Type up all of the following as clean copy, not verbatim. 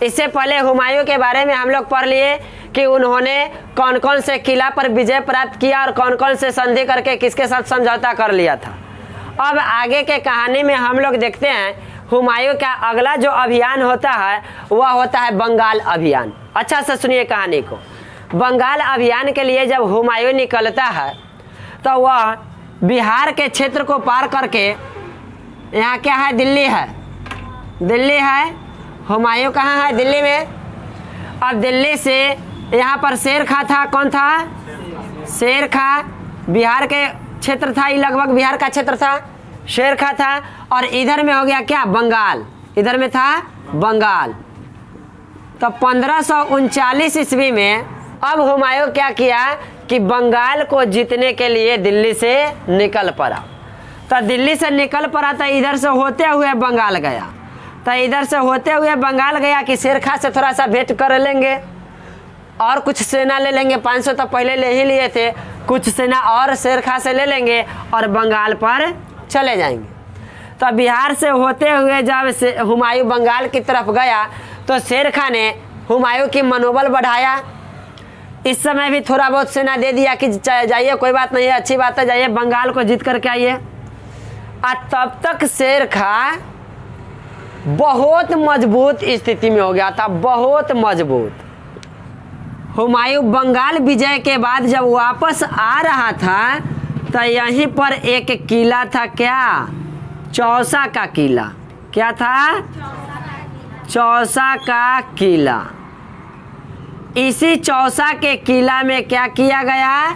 इससे पहले हुमायूं के बारे में हम लोग पढ़ लिए कि उन्होंने कौन कौन से किला पर विजय प्राप्त किया और कौन कौन से संधि करके किसके साथ समझौता कर लिया था। अब आगे के कहानी में हम लोग देखते हैं हुमायूं का अगला जो अभियान होता है वह होता है बंगाल अभियान। अच्छा से सुनिए कहानी को। बंगाल अभियान के लिए जब हुमायूं निकलता है तो वह बिहार के क्षेत्र को पार करके, यहाँ क्या है, दिल्ली है, दिल्ली है। हुमायूं कहाँ है? दिल्ली में। अब दिल्ली से यहाँ पर शेर खां था। कौन था? शेर खां बिहार के क्षेत्र था, ये लगभग बिहार का क्षेत्र था, शेर खां था। और इधर में हो गया क्या? बंगाल। इधर में था बंगाल। तो 1539 ईस्वी में अब हुमायूं क्या किया कि बंगाल को जीतने के लिए दिल्ली से निकल पड़ा। तो दिल्ली से निकल पड़ा तो इधर से होते हुए बंगाल गया। तो इधर से होते हुए बंगाल गया कि शेर खां से थोड़ा सा भेंट कर लेंगे और कुछ सेना ले लेंगे। 500 तो पहले ले ही लिए थे, कुछ सेना और शेर खां से ले लेंगे और बंगाल पर चले जाएंगे। तो बिहार से होते हुए जब हुमायूं बंगाल की तरफ गया तो शेर खां ने हुमायूं की मनोबल बढ़ाया। इस समय भी थोड़ा बहुत सेना दे दिया कि जाइए, कोई बात नहीं है, अच्छी बात है, जाइए बंगाल को जीत करके आइए। और तब तक शेर खां बहुत मजबूत स्थिति में हो गया था, बहुत मजबूत। हुमायूं बंगाल विजय के बाद जब वापस आ रहा था तो यहीं पर एक किला था, क्या? चौसा का किला। क्या था? चौसा का किला। इसी चौसा के किला में क्या किया गया?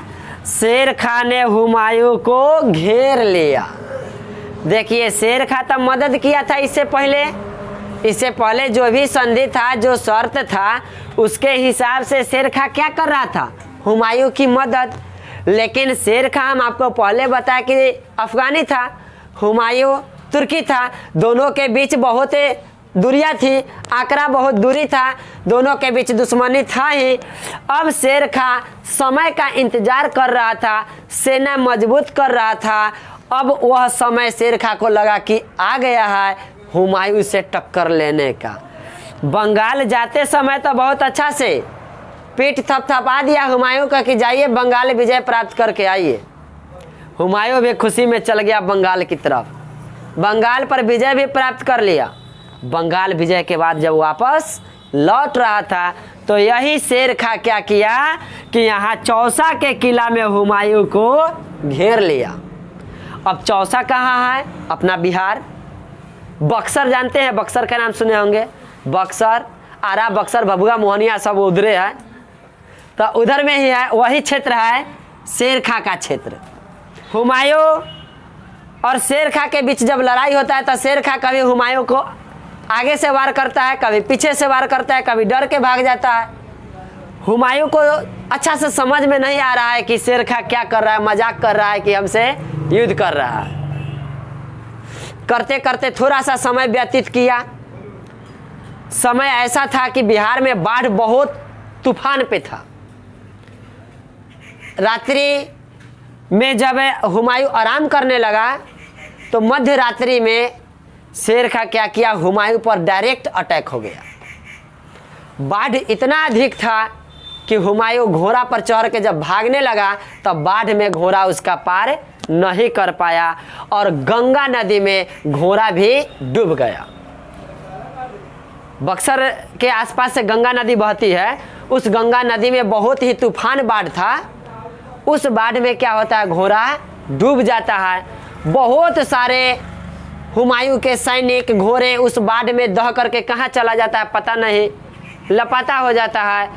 शेर खां ने हुमायूं को घेर लिया। देखिए, शेर खां तो मदद किया था इससे पहले जो भी संधि था, जो शर्त था, उसके हिसाब से शेर खां क्या कर रहा था? हुमायूं की मदद। लेकिन शेर खां, हम आपको पहले बताया कि अफगानी था, हुमायूं तुर्की था, दोनों के बीच बहुत दूरियां थी, आंकड़ा बहुत दूरी था, दोनों के बीच दुश्मनी था ही। अब शेर खां समय का इंतजार कर रहा था, सेना मजबूत कर रहा था। अब वह समय शेर खां को लगा कि आ गया है हुमायूं से टक्कर लेने का। बंगाल जाते समय तो बहुत अच्छा से पीठ थपथपा दिया हुमायूं का कि जाइए बंगाल विजय प्राप्त करके आइए। हुमायूं भी खुशी में चल गया बंगाल की तरफ, बंगाल पर विजय भी प्राप्त कर लिया। बंगाल विजय के बाद जब वापस लौट रहा था तो यही शेर खां क्या किया कि यहाँ चौसा के किला में हुमायूं को घेर लिया। अब चौसा कहाँ है? अपना बिहार। बक्सर जानते हैं, बक्सर का नाम सुने होंगे। बक्सर, आरा, बक्सर, भभुआ, मोहनिया सब उधरे है। तो उधर में ही है, वही क्षेत्र है शेर खां का क्षेत्र। हुमायूं और शेर खां के बीच जब लड़ाई होता है तो शेर खां कभी हुमायूं को आगे से वार करता है, कभी पीछे से वार करता है, कभी डर के भाग जाता है। हुमायूं को अच्छा से समझ में नहीं आ रहा है कि शेर खां क्या कर रहा है, मजाक कर रहा है कि हमसे युद्ध कर रहा है। करते करते थोड़ा सा समय व्यतीत किया। समय ऐसा था कि बिहार में बाढ़ बहुत तूफान पे था। रात्रि में जब हुमायूं आराम करने लगा तो मध्य रात्रि में शेर खां क्या किया, हुमायूं पर डायरेक्ट अटैक हो गया। बाढ़ इतना अधिक था कि हुमायूं घोड़ा पर चढ़ के जब भागने लगा तब बाढ़ में घोड़ा उसका पार नहीं कर पाया और गंगा नदी में घोड़ा भी डूब गया। बक्सर के आसपास से गंगा नदी बहती है, उस गंगा नदी में बहुत ही तूफान बाढ़ था। उस बाढ़ में क्या होता है, घोड़ा डूब जाता है। बहुत सारे हुमायूं के सैनिक घोड़े उस बाढ़ में दह करके कहाँ चला जाता है पता नहीं, लापता हो जाता है।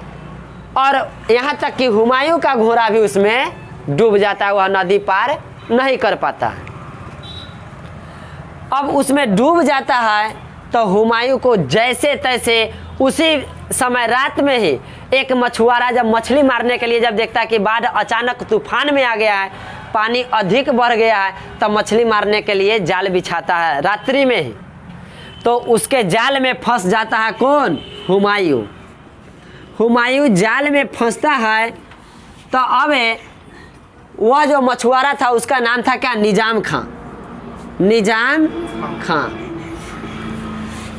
और यहाँ तक कि हुमायूं का घोड़ा भी उसमें डूब जाता है, वह नदी पार नहीं कर पाता है। अब उसमें डूब जाता है तो हुमायूं को जैसे तैसे उसी समय रात में ही एक मछुआरा जब मछली मारने के लिए जब देखता है कि बाढ़ अचानक तूफान में आ गया है, पानी अधिक बढ़ गया है, तब मछली मारने के लिए जाल बिछाता है रात्रि में ही। तो उसके जाल में फंस जाता है कौन? हुमायूं। हुमायूं जाल में फंसता है तो अब वह जो मछुआरा था उसका नाम था क्या? निजाम खां। निजाम खां।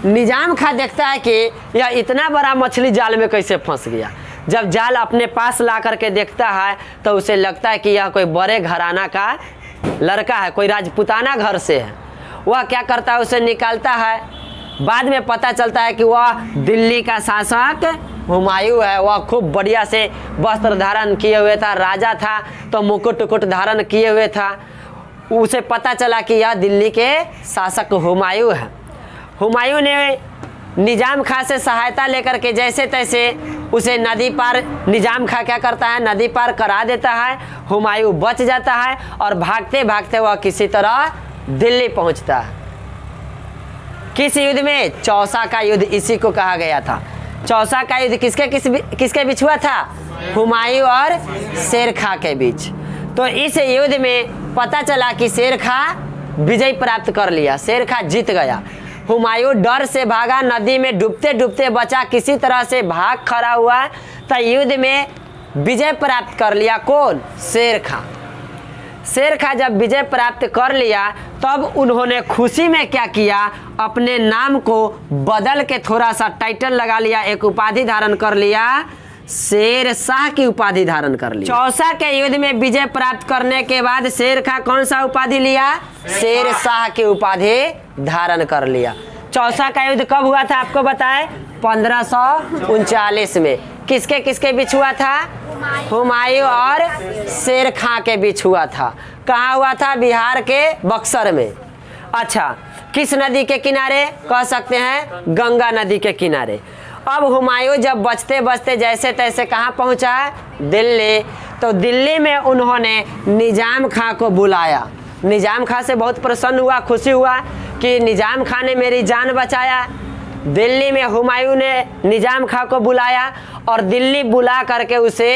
निजाम खां देखता है कि यह इतना बड़ा मछली जाल में कैसे फंस गया। जब जाल अपने पास ला करके देखता है तो उसे लगता है कि यह कोई बड़े घराना का लड़का है, कोई राजपूताना घर से है। वह क्या करता है, उसे निकालता है। बाद में पता चलता है कि वह दिल्ली का शासक हुमायूं है। वह खूब बढ़िया से वस्त्र धारण किए हुए था, राजा था तो मुकुट उकुट धारण किए हुए था। उसे पता चला कि यह दिल्ली के शासक हुमायूं है। हुमायूं ने निजाम खां से सहायता लेकर के जैसे तैसे उसे नदी पार, निजाम खां क्या करता है, नदी पार करा देता है। हुमायूं बच जाता है और भागते भागते वह किसी तरह दिल्ली पहुंचता है। किस युद्ध में? चौसा का युद्ध, इसी को कहा गया था। चौसा का युद्ध किसके बीच हुआ था? हुमायूं और शेर खां के बीच। तो इस युद्ध में पता चला कि शेर खां विजय प्राप्त कर लिया, शेर खां जीत गया। हुमायूं डर से भागा, नदी में डूबते डूबते बचा, किसी तरह से भाग खड़ा हुआ तो युद्ध में विजय प्राप्त कर लिया। कौन? शेर खां। शेर खां जब विजय प्राप्त कर लिया तब उन्होंने खुशी में क्या किया, अपने नाम को बदल के थोड़ा सा टाइटल लगा लिया, एक उपाधि धारण कर लिया, शेर शाह की उपाधि धारण कर लिया। चौसा के युद्ध में विजय प्राप्त करने के बाद शेर खां कौन सा उपाधि लिया? शेर शाह की उपाधि धारण कर लिया। चौसा का युद्ध कब हुआ था आपको बताए? 1539 में। किसके किसके बीच हुआ था? हुमायूं और शेर खां के बीच हुआ था। कहाँ हुआ था? बिहार के बक्सर में। अच्छा, किस नदी के किनारे? कह सकते हैं गंगा नदी के किनारे। अब हुमायूं जब बचते बचते जैसे तैसे कहाँ पहुँचा? दिल्ली। तो दिल्ली में उन्होंने निजाम खां को बुलाया। निजाम खां से बहुत प्रसन्न हुआ, खुशी हुआ कि निजाम खां ने मेरी जान बचाया। दिल्ली में हुमायूं ने निजाम खां को बुलाया और दिल्ली बुला करके उसे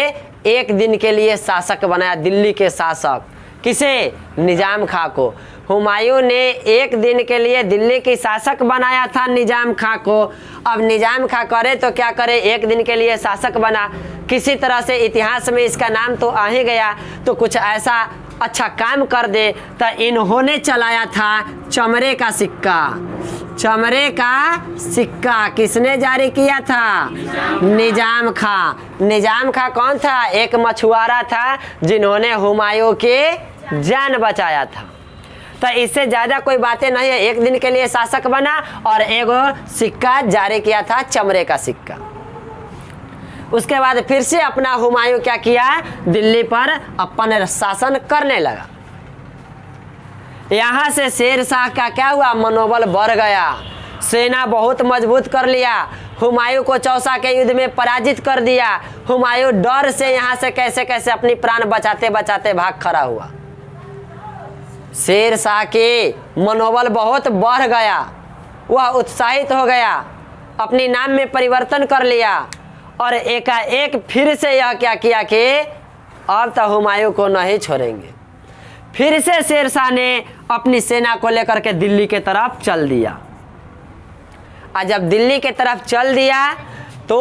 एक दिन के लिए शासक बनाया, दिल्ली के शासक। किसे? निजाम खां को। हुमायूं ने एक दिन के लिए दिल्ली की शासक बनाया था निजाम खां को। अब निजाम खां करे तो क्या करे, एक दिन के लिए शासक बना, किसी तरह से इतिहास में इसका नाम तो आ ही गया, तो कुछ ऐसा अच्छा काम कर दे। तो इन्होंने चलाया था चमड़े का सिक्का। चमड़े का सिक्का किसने जारी किया था? निजाम खां। निजाम खां कौन था? एक मछुआरा था जिन्होंने हुमायूं की जान बचाया था। तो इससे ज्यादा कोई बातें नहीं है। एक दिन के लिए शासक बना और एक सिक्का जारी किया था, चमड़े का सिक्का। उसके बाद फिर से अपना हुमायूं क्या किया? दिल्ली पर अपन शासन करने लगा। यहाँ से शेर शाह का क्या हुआ? मनोबल बढ़ गया, सेना बहुत मजबूत कर लिया। हुमायूं को चौसा के युद्ध में पराजित कर दिया। हुमायूं डर से यहाँ से कैसे कैसे अपनी प्राण बचाते बचाते भाग खड़ा हुआ। शेर शाह के मनोबल बहुत बढ़ गया, वह उत्साहित हो गया, अपनी नाम में परिवर्तन कर लिया और एकाएक फिर से यह क्या किया कि अब तो हुमायूं को नहीं छोड़ेंगे। फिर से शेर शाह ने अपनी सेना को लेकर के दिल्ली के तरफ चल दिया। और जब दिल्ली के तरफ चल दिया तो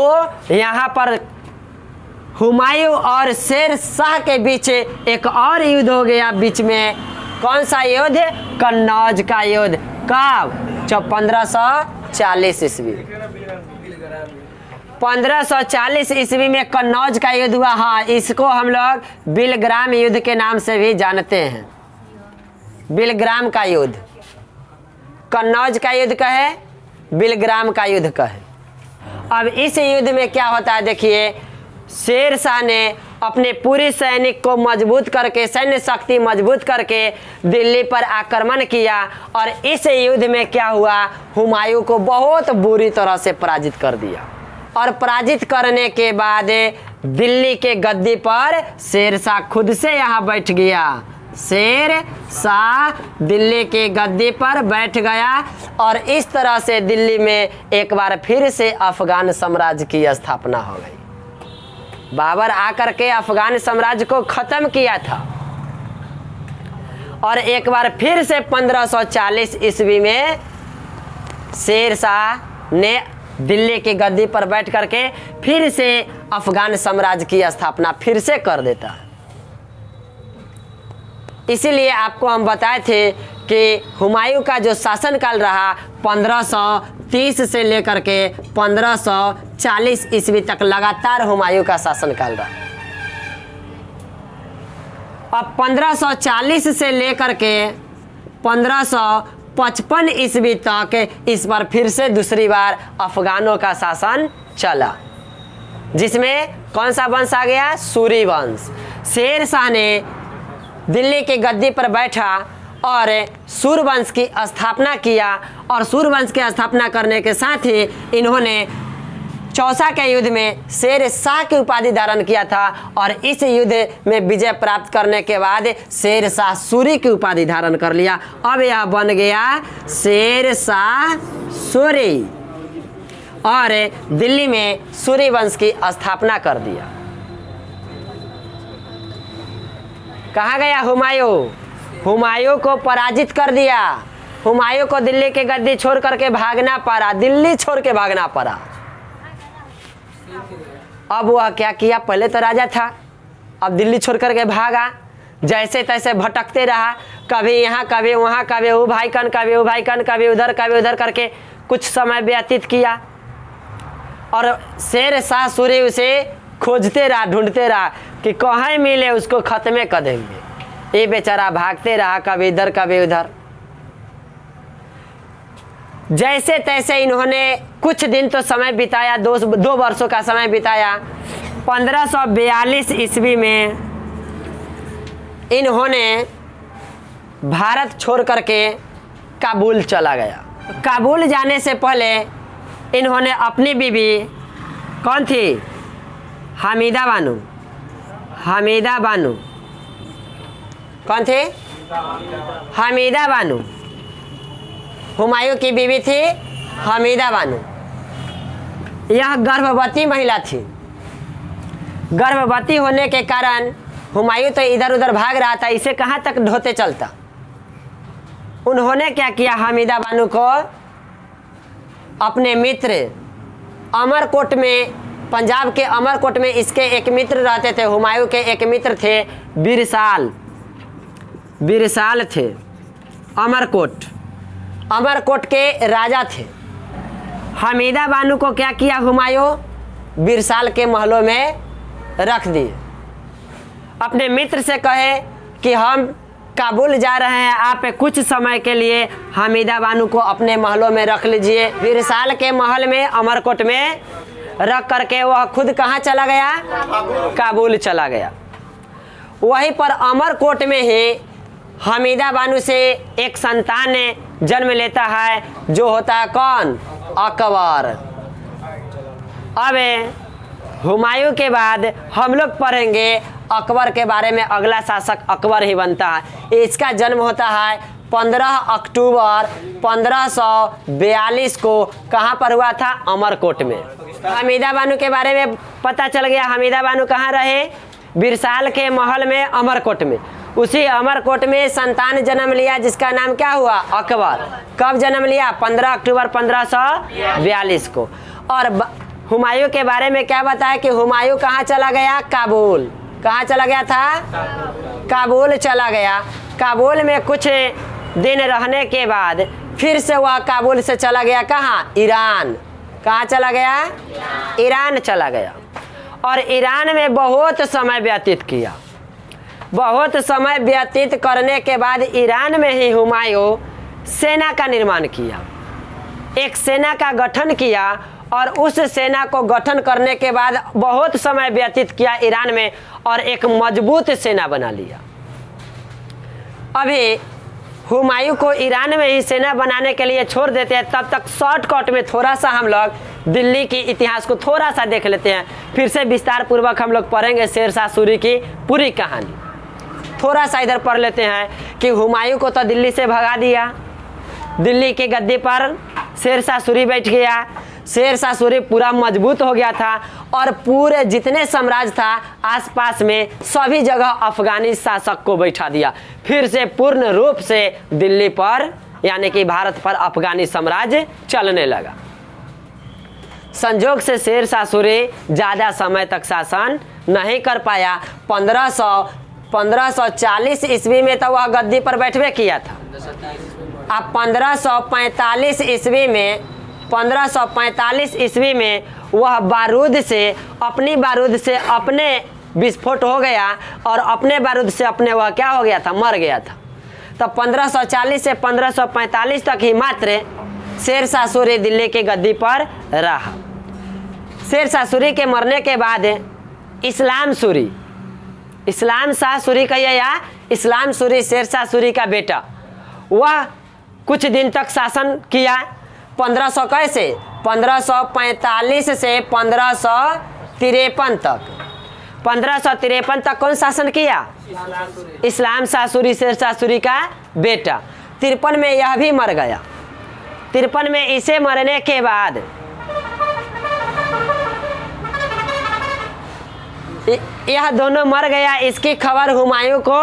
यहाँ पर हुमायूं और शेर शाह के बीच एक और युद्ध हो गया बीच में। कौन सा युद्ध? कन्नौज का युद्ध। कब? 1540 ईस्वी। 1540 ईस्वी में कन्नौज का युद्ध हुआ। हाँ, इसको हम लोग बिलग्राम युद्ध के नाम से भी जानते हैं। बिलग्राम का युद्ध, कन्नौज का युद्ध कहे, बिलग्राम का युद्ध कहे। अब इस युद्ध में क्या होता है देखिए, शेर शाह ने अपने पूरी सैनिक को मजबूत करके, सैन्य शक्ति मजबूत करके दिल्ली पर आक्रमण किया और इस युद्ध में क्या हुआ, हुमायूं को बहुत बुरी तरह से पराजित कर दिया। और पराजित करने के बाद दिल्ली के गद्दी पर शेर शाह खुद से यहाँ बैठ गया। शेर शाह दिल्ली के गद्दी पर बैठ गया और इस तरह से दिल्ली में एक बार फिर से अफगान साम्राज्य की स्थापना हो गई। बाबर आकर के अफगान साम्राज्य को खत्म किया था और एक बार फिर से 1540 ईस्वी में शेर शाह ने दिल्ली की गद्दी पर बैठ करके फिर से अफगान साम्राज्य की स्थापना फिर से कर देता है। इसीलिए आपको हम बताए थे कि हुमायूं का जो शासनकाल रहा 1530 से लेकर के 1540 ईस्वी तक लगातार हुमायूं का शासनकाल रहा। अब 1540 से लेकर के 1555 ईस्वी तक इस पर फिर से दूसरी बार अफगानों का शासन चला, जिसमें कौन सा वंश आ गया? सूरी वंश। शेर शाह ने दिल्ली की गद्दी पर बैठा और सूरवंश की स्थापना किया, और सूरवंश की स्थापना करने के साथ ही इन्होंने चौसा के युद्ध में शेर शाह की उपाधि धारण किया था, और इस युद्ध में विजय प्राप्त करने के बाद शेर शाह सूरी की उपाधि धारण कर लिया। अब यह बन गया शेर शाह सूरी, और दिल्ली में सूरी वंश की स्थापना कर दिया। कहाँ गया हुमायूं? हुमायूं को पराजित कर दिया। हुमायूं को दिल्ली की गद्दी छोड़ करके भागना पड़ा, दिल्ली छोड़ के भागना पड़ा। अब वह क्या किया? पहले तो राजा था, अब दिल्ली छोड़ करके भागा, जैसे तैसे भटकते रहा, कभी यहाँ कभी वहाँ, कभी वो भाईकन, कभी वो भाईकन, कभी उधर करके कुछ समय व्यतीत किया। और शेर शाह सूरी उसे खोजते रहा, ढूंढते रहा कि कहाँ मिले उसको खत्मे कर देंगे। ये बेचारा भागते रहा, कभी इधर कभी उधर। जैसे तैसे इन्होंने कुछ दिन तो समय बिताया, 2 वर्षों का समय बिताया। 1542 ईस्वी में इन्होंने भारत छोड़ करके काबुल चला गया। काबुल जाने से पहले इन्होंने अपनी बीवी कौन थी? हमीदा बानो। हमीदा बानो कौन थे? हमीदा बानो। हुमायूं की बीवी थी हमीदा बानो। यह गर्भवती महिला थी। गर्भवती होने के कारण हुमायूं तो इधर उधर भाग रहा था, इसे कहाँ तक ढोते चलता। उन्होंने क्या किया? हमीदा बानो को अपने मित्र अमरकोट में, पंजाब के अमरकोट में इसके एक मित्र रहते थे। हुमायूं के एक मित्र थे बिरसाल। बिरसाल थे अमरकोट, अमरकोट के राजा थे। हमीदा बानो को क्या किया? हुमायूं बिरसाल के महलों में रख दिए। अपने मित्र से कहे कि हम काबुल जा रहे हैं, आप कुछ समय के लिए हमीदा बानो को अपने महलों में रख लीजिए। बिरसाल के महल में, अमरकोट में रख करके वह खुद कहाँ चला गया? काबुल चला गया। वहीं पर अमरकोट में ही हमीदा बानो से एक संतान जन्म लेता है, जो होता है कौन? अकबर। अब हुमायूं के बाद हम लोग पढ़ेंगे अकबर के बारे में, अगला शासक अकबर ही बनता है। इसका जन्म होता है 15 अक्टूबर 1542 को। कहाँ पर हुआ था? अमरकोट में। हमीदा बानो के बारे में पता चल गया। हमीदा बानो कहाँ रहे? बिरसाल के महल में, अमरकोट में। उसी अमरकोट में संतान जन्म लिया, जिसका नाम क्या हुआ? अकबर। कब जन्म लिया? 15 अक्टूबर 1542 को। और हुमायूं के बारे में क्या बताया कि हुमायूं कहाँ चला गया? काबुल। कहाँ चला गया था? काबुल चला गया। काबुल में कुछ दिन रहने के बाद फिर से वह काबुल से चला गया कहाँ? ईरान। कहाँ चला गया? ईरान चला गया। और ईरान में बहुत समय व्यतीत किया। बहुत समय व्यतीत करने के बाद ईरान में ही हुमायूं सेना का निर्माण किया, एक सेना का गठन किया। और उस सेना को गठन करने के बाद बहुत समय व्यतीत किया ईरान में, और एक मजबूत सेना बना लिया। अभी हुमायूं को ईरान में ही सेना बनाने के लिए छोड़ देते हैं। तब तक शॉर्टकट में थोड़ा सा हम लोग दिल्ली की इतिहास को थोड़ा सा देख लेते हैं, फिर से विस्तार पूर्वक हम लोग पढ़ेंगे शेर शाह सूरी की पूरी कहानी। थोड़ा सा इधर पढ़ लेते हैं कि हुमायूं को तो दिल्ली से भगा दिया, दिल्ली की गद्दी पर शेर शाह सूरी बैठ गया। शेर शाह सूरी पूरा मजबूत हो गया था, और पूरे जितने साम्राज्य था आसपास में सभी जगह अफगानी शासक को बैठा दिया। फिर से पूर्ण रूप से दिल्ली पर, यानी कि भारत पर अफगानी साम्राज्य चलने लगा। संजोग से शेर शाह सूरी ज़्यादा समय तक शासन नहीं कर पाया। 1540 ईस्वी में तो वह गद्दी पर बैठवे किया था। अब 1545 ईस्वी में 1545 ईस्वी में वह बारूद से अपने विस्फोट हो गया और अपने बारूद से अपने वह क्या हो गया था, मर गया था। तो 1540 से 1545 तक ही मात्र शेरशाह सूरी दिल्ली की गद्दी पर रहा। शेरशाह सूरी के मरने के बाद इस्लाम शाह सूरी कहिए या इस्लाम सूरी, शेरशाह सूरी का बेटा, वह कुछ दिन तक शासन किया। 1545 से 1553 तक 1553 तक कौन शासन किया? इस्लाम शाह सूरी, शेरशाह सूरी का बेटा। 53 में यह भी मर गया। 53 में इसे मरने के बाद यह दोनों मर गया। इसकी खबर हुमायूं को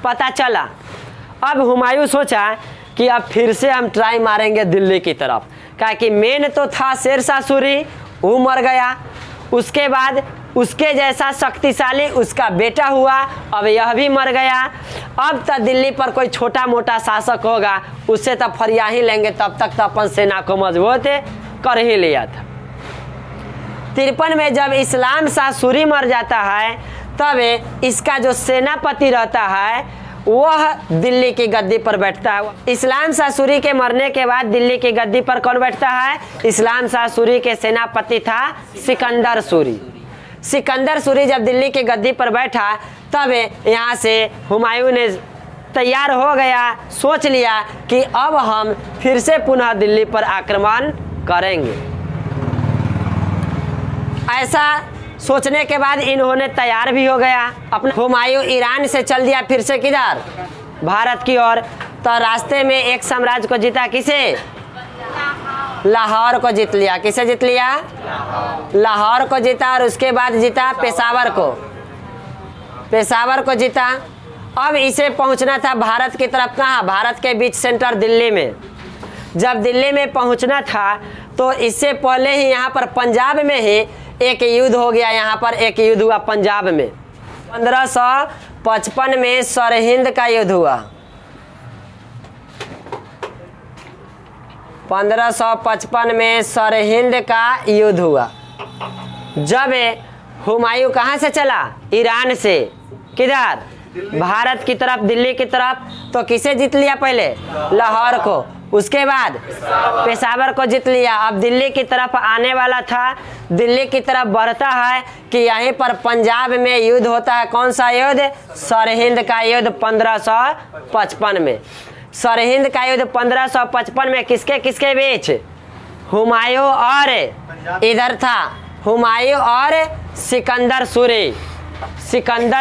पता चला। अब हुमायूं सोचा कि अब फिर से हम ट्राई मारेंगे दिल्ली की तरफ, क्या कि मेन तो था शेरशाह सूरी, वो मर गया। उसके बाद उसके जैसा शक्तिशाली उसका बेटा हुआ, अब यह भी मर गया। अब तक दिल्ली पर कोई छोटा मोटा शासक होगा, उससे तब फरिया ही लेंगे, तब तक तो अपन सेना को मजबूत कर ही लिया था। 53 में जब इस्लाम शाह सूरी मर जाता है, तब इसका जो सेनापति रहता है वह दिल्ली की गद्दी पर बैठता है। इस्लाम शाह सूरी के मरने के बाद दिल्ली की गद्दी पर कौन बैठता है? इस्लाम शाह सूरी के सेनापति था सिकंदर सूरी। सिकंदर सूरी जब दिल्ली की गद्दी पर बैठा, तब यहाँ से हुमायूं ने तैयार हो गया, सोच लिया कि अब हम फिर से पुनः दिल्ली पर आक्रमण करेंगे। ऐसा सोचने के बाद इन्होंने तैयार भी हो गया। अपना हुमायूं ईरान से चल दिया फिर से किधर? भारत की ओर। तो रास्ते में एक साम्राज्य को जीता, किसे? लाहौर को जीत लिया। किसे जीत लिया? लाहौर को जीता। और उसके बाद जीता पेशावर को जीता। अब इसे पहुंचना था भारत की तरफ। कहाँ? भारत के बीच सेंटर दिल्ली में। जब दिल्ली में पहुंचना था तो इससे पहले ही यहाँ पर पंजाब में ही एक युद्ध हो गया। यहाँ पर एक युद्ध हुआ पंजाब में। 1555 में सरहिंद का युद्ध हुआ। 1555 में सरहिंद का युद्ध हुआ। जब हुमायूं कहाँ से चला? ईरान से। किधर? भारत की तरफ, दिल्ली की तरफ। तो किसे जीत लिया? पहले लाहौर को, उसके बाद पेशावर को जीत लिया। अब दिल्ली की तरफ आने वाला था। दिल्ली की तरफ बढ़ता है कि यहीं पर पंजाब में युद्ध होता है। कौन सा युद्ध? सरहिंद का युद्ध 1555 में। सरहिंद का युद्ध 1555 में किसके किसके बीच? हुमायूं और इधर था हुमायूं और सिकंदर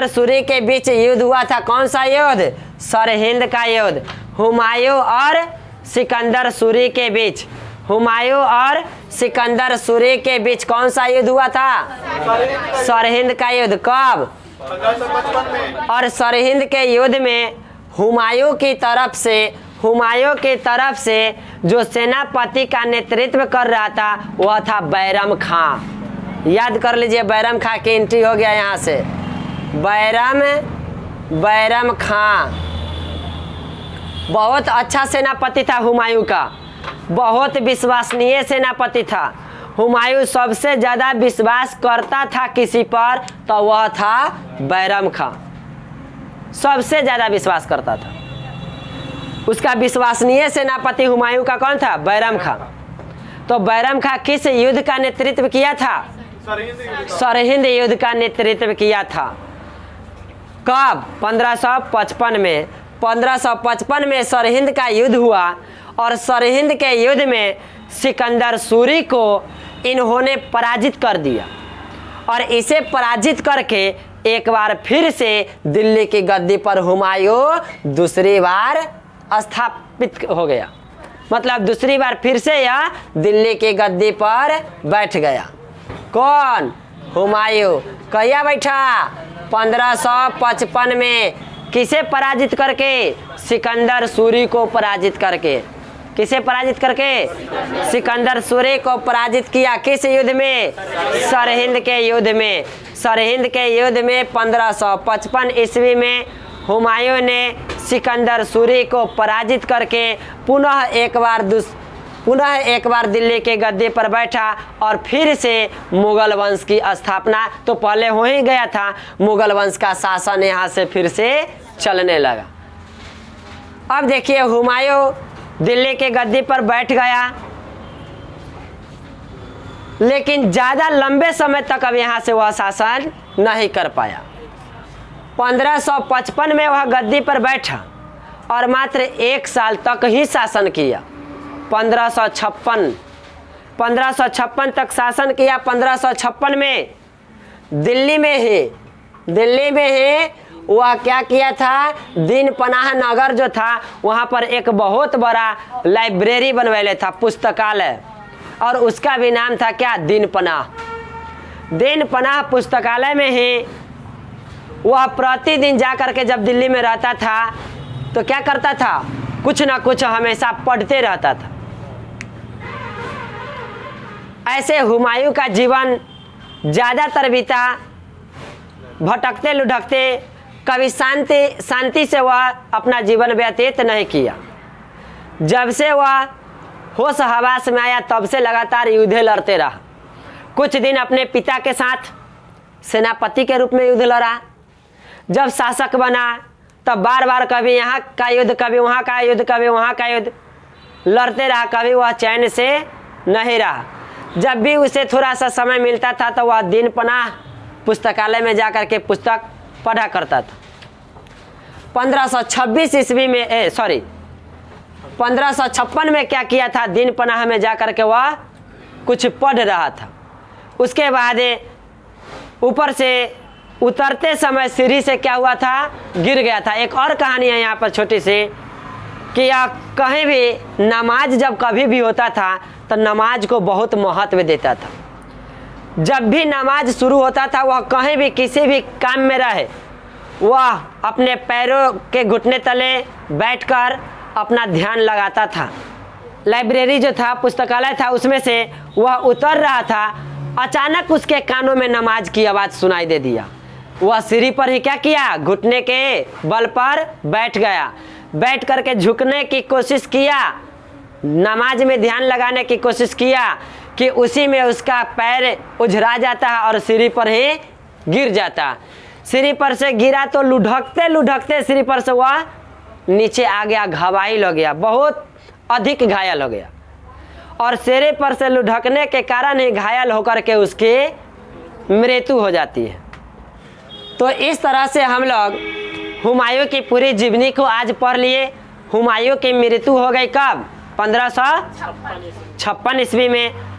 सूरी के बीच युद्ध हुआ था। कौन सा युद्ध? सरहिंद का युद्ध। हुमायूं और सिकंदर सूरी के बीच। हुमायूं और सिकंदर सूरी के बीच कौन सा युद्ध हुआ था? सरहिंद का युद्ध। कब? 1555 में। और सरहिंद के युद्ध में हुमायूं की तरफ से जो सेनापति का नेतृत्व कर रहा था वह था बैरम खां। याद कर लीजिए, बैरम खां की एंट्री हो गया यहाँ से। बैरम खां बहुत अच्छा सेनापति था हुमायूं का, बहुत विश्वसनीय सेनापति था। हुमायूं सबसे ज़्यादा विश्वास करता था किसी पर तो वह था बैरम खां। सबसे ज़्यादा विश्वास करता था। उसका विश्वसनीय सेनापति हुमायूं का कौन था? बैरम खां। तो बैरम खां किस युद्ध का नेतृत्व किया था? सरहिंद युद्ध का नेतृत्व किया था। कब? 1555 में। 1555 में सरहिंद का युद्ध हुआ और सरहिंद के युद्ध में सिकंदर सूरी को इन्होंने पराजित कर दिया और इसे पराजित करके एक बार फिर से दिल्ली की गद्दी पर हुमायूं दूसरी बार स्थापित हो गया। मतलब दूसरी बार फिर से यह दिल्ली की गद्दी पर बैठ गया। कौन? हुमायूं। कहिया बैठा? 1555 में। किसे पराजित करके? सिकंदर सूरी को पराजित करके। किसे पराजित करके? सिकंदर सूरी को पराजित किया। किस युद्ध में? सरहिंद के युद्ध में। सरहिंद के युद्ध में 1555 ईस्वी में हुमायूं ने सिकंदर सूरी को पराजित करके पुनः एक बार पुनः एक बार दिल्ली के गद्दी पर बैठा और फिर से मुगल वंश की स्थापना तो पहले हो ही गया था, मुगल वंश का शासन यहाँ से फिर से चलने लगा। अब देखिए हुमायूं दिल्ली के गद्दी पर बैठ गया, लेकिन ज़्यादा लंबे समय तक अब यहाँ से वह शासन नहीं कर पाया। 1555 में वह गद्दी पर बैठा और मात्र 1 साल तक ही शासन किया। 1556 तक शासन किया। 1556 में दिल्ली में ही वह क्या किया था, दीन पनाह नगर जो था वहाँ पर एक बहुत बड़ा लाइब्रेरी बनवाले था, पुस्तकालय, और उसका भी नाम था क्या, दीन पनाह पुस्तकालय में ही वह प्रतिदिन जा कर के जब दिल्ली में रहता था तो क्या करता था, कुछ ना कुछ हमेशा पढ़ते रहता था। ऐसे हुमायूं का जीवन ज़्यादातर बीता भटकते लुढ़कते, कभी शांति से वह अपना जीवन व्यतीत नहीं किया। जब से वह होश हवास में आया तब से लगातार युद्ध लड़ते रहा। कुछ दिन अपने पिता के साथ सेनापति के रूप में युद्ध लड़ा। जब शासक बना तब बार बार कभी यहाँ का युद्ध, कभी वहाँ का युद्ध, कभी वहाँ का युद्ध लड़ते रहा। कभी वह चैन से नहीं रहा। जब भी उसे थोड़ा सा समय मिलता था तो वह दीन पनाह पुस्तकालय में जाकर के पुस्तक पढ़ा करता था। 1556 में क्या किया था, दीन पनाह में जाकर के वह कुछ पढ़ रहा था। उसके बाद ऊपर से उतरते समय सीढ़ी से क्या हुआ था, गिर गया था। एक और कहानी है यहाँ पर छोटी सी, कि कहीं भी नमाज जब कभी भी होता था तो नमाज को बहुत महत्व देता था। जब भी नमाज शुरू होता था वह कहीं भी किसी भी काम में रहे, वह अपने पैरों के घुटने तले बैठकर अपना ध्यान लगाता था। लाइब्रेरी जो था, पुस्तकालय था, उसमें से वह उतर रहा था, अचानक उसके कानों में नमाज की आवाज़ सुनाई दे दिया। वह सीढ़ी पर ही क्या किया, घुटने के बल पर बैठ गया। बैठ करके झुकने की कोशिश किया, नमाज में ध्यान लगाने की कोशिश किया कि उसी में उसका पैर उझरा जाता है और सीढ़ी पर ही गिर जाता। सीढ़ी पर से गिरा तो लुढ़कते लुढ़कते सीढ़ी पर से वह नीचे आ गया, घायल हो गया, बहुत अधिक घायल हो गया। और सीढ़ी पर से लुढ़कने के कारण ही घायल होकर के उसकी मृत्यु हो जाती है। तो इस तरह से हम लोग हुमायूं की पूरी जीवनी को आज पढ़ लिए। हुमायूं की मृत्यु हो गई कब, 1556 ईस्वी में।